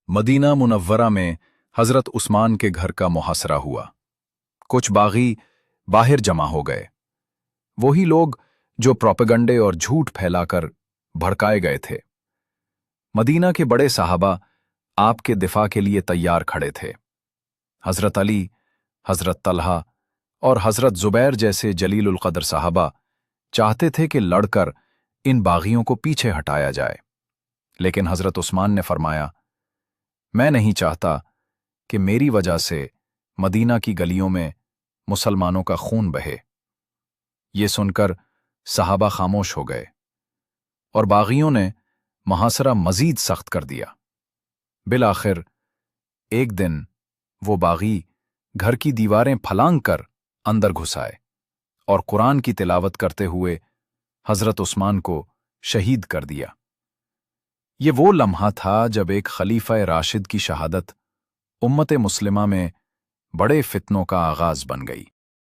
Medina Munawwara में हजरत उस्मान के घर का मुहासरा हुआ। कुछ बागी बाहर जमा हो गए, वही लोग जो प्रोपेगंडे और झूठ फैलाकर भड़काए गए थे। मदीना के बड़े साहबा आपके दिफा के लिए तैयार खड़े थे। हजरत अली, हजरत तलहा और हजरत जुबैर जैसे जलीलुल कदर साहबा चाहते थे कि लड़कर इन बागियों को पीछे हटाया जाए, लेकिन हजरत उस्मान ने फरमाया, मैं नहीं चाहता कि मेरी वजह से मदीना की गलियों में मुसलमानों का खून बहे। ये सुनकर सहाबा खामोश हो गए और बागियों ने मुहासरा मजीद सख्त कर दिया। बिलाखिर एक दिन वो बागी घर की दीवारें फलांग कर अंदर घुस आए और कुरान की तिलावत करते हुए हजरत उस्मान को शहीद कर दिया। ये वो लम्हा था जब एक खलीफा राशिद की शहादत उम्मत मुस्लिमा में बड़े फितनों का आगाज बन गई।